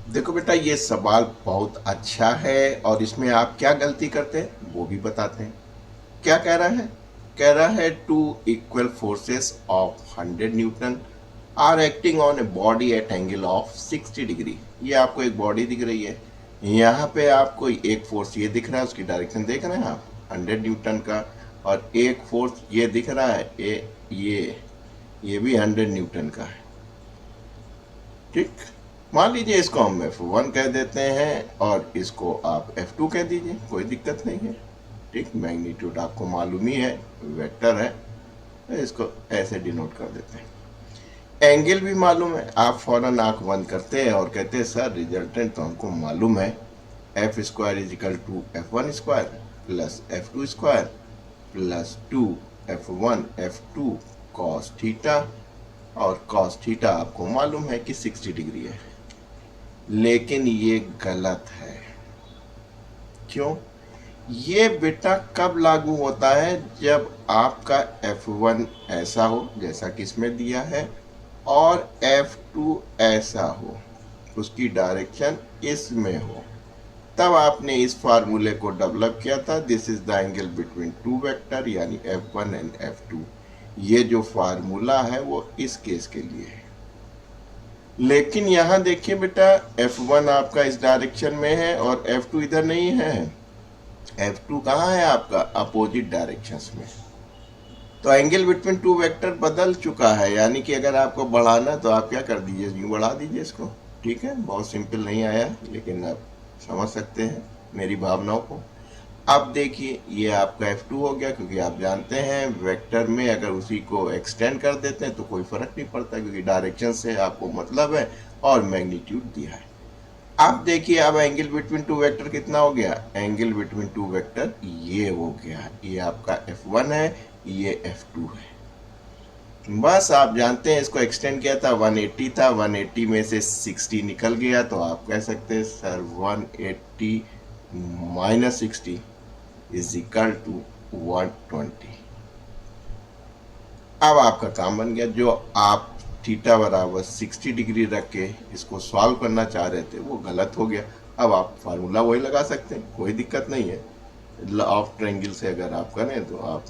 देखो बेटा, ये सवाल बहुत अच्छा है और इसमें आप क्या गलती करते हैं वो भी बताते हैं। क्या कह रहा है? कह रहा है two equal forces of 100 newton are acting on a body at angle of 60 degree. ये आपको एक बॉडी दिख रही है, यहाँ पे आपको एक फोर्स ये दिख रहा है, उसकी डायरेक्शन देख रहे हैं आप 100 न्यूटन का, और एक फोर्स ये दिख रहा है ये भी 100 न्यूटन का है। ठीक, मान लीजिए इसको हम F1 कह देते हैं और इसको आप F2 कह दीजिए, कोई दिक्कत नहीं है। ठीक, मैग्नीट्यूड आपको मालूम ही है, वेक्टर है, तो इसको ऐसे डिनोट कर देते हैं। एंगल भी मालूम है, आप फौरन आंख बंद करते हैं और कहते हैं सर रिजल्टेंट तो हमको मालूम है, F square is equal to F1 square plus F2 square plus 2 F1 F2 cos theta, और कॉस थीटा आपको मालूम है कि 60 डिग्री है। लेकिन ये गलत है। क्यों? ये बेटा कब लागू होता है? जब आपका F1 ऐसा हो जैसा कि इसमें दिया है और F2 ऐसा हो, उसकी डायरेक्शन इसमें हो, तब आपने इस फार्मूले को डेवलप किया था। This is the angle between two vector, यानी F1 एंड F2। ये जो फार्मूला है वो इस केस के लिए है। लेकिन यहाँ देखिए बेटा, F1 आपका इस डायरेक्शन में है और F2 इधर नहीं है। F2 कहाँ है आपका? अपोजिट डायरेक्शंस में। तो एंगल बिटवीन टू वेक्टर बदल चुका है, यानी कि अगर आपको बढ़ाना तो आप क्या कर दीजिए, यूँ बढ़ा दीजिए इसको। ठीक है, बहुत सिंपल नहीं आया, लेकिन आप समझ सकते हैं मेरी भावनाओं को। अब देखिए ये आपका F2 हो गया, क्योंकि आप जानते हैं वेक्टर में अगर उसी को एक्सटेंड कर देते हैं तो कोई फर्क नहीं पड़ता, क्योंकि डायरेक्शन से आपको मतलब है और मैग्नीट्यूड दिया है। अब देखिए, अब एंगल बिटवीन टू वेक्टर कितना हो गया? एंगल बिटवीन टू वेक्टर ये हो गया, ये आपका F1 है, ये F2 है। बस आप जानते हैं इसको एक्सटेंड किया था, 180 था, 180 में से 60 निकल गया, तो आप कह सकते हैं sir 180 minus 60 is equal to 120। अब आपका काम बन गया। जो आप थीटा बराबर 60 डिग्री रख के इसको सॉल्व करना चाह रहे थे वो गलत हो गया। अब आप फार्मूला वही लगा सकते हैं, कोई दिक्कत नहीं है। लॉ ऑफ ट्रायंगल से अगर आप करें तो आप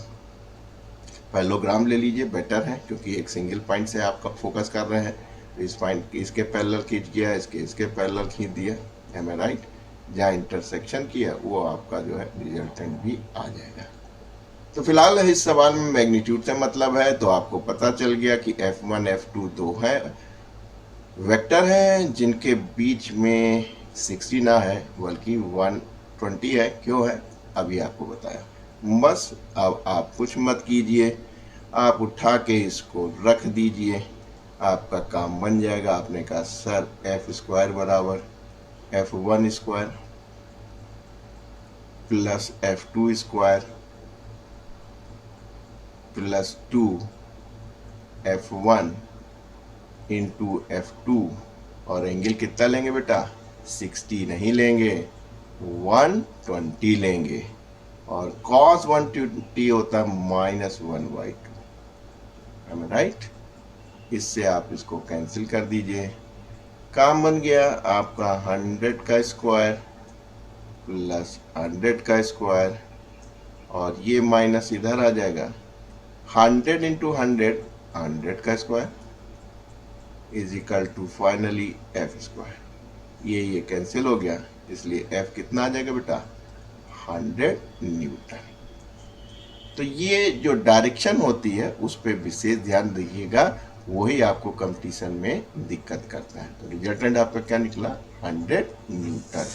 पैरेललोग्राम ले लीजिए, बेटर है, क्योंकि एक सिंगल पॉइंट से आपका फोकस कर रहे हैं। इस पॉइंट इसके पैरेलल खींच दिया, इसके पैरेलल खींच दिया, एम आई राइट? जहाँ इंटरसेक्शन किया वो आपका जो है रिजल्टेंट भी आ जाएगा। तो फिलहाल इस सवाल में मैग्नीट्यूड से मतलब है, तो आपको पता चल गया कि F1 F2 दो है वेक्टर हैं जिनके बीच में 60 ना है बल्कि 120 है। क्यों है अभी आपको बताया। बस अब आप कुछ मत कीजिए, आप उठा के इसको रख दीजिए, आपका काम बन जाएगा। आपने कहा सर F स्क्वायर बराबर F1 square plus F2 square plus 2F1 into F2, और एंगल कितना लेंगे बेटा? 60 नहीं लेंगे, 120 लेंगे, और cos 120 होता है -1/2। am I right? इससे आप इसको कैंसिल कर दीजिए। काम बन गया आपका 100 का स्क्वायर प्लस 100 का स्क्वायर, और ये माइनस इधर आ जाएगा। 100 इंटू 100, 100 का square is equal to finally F square. ये कैंसिल हो गया, इसलिए F कितना आ जाएगा बेटा? 100 न्यूटन। तो ये जो डायरेक्शन होती है उस पर विशेष ध्यान दीजिएगा, वही आपको कंपटीशन में दिक्कत करता है। तो रिजल्टेंट आपका क्या निकला? 100 न्यूटन।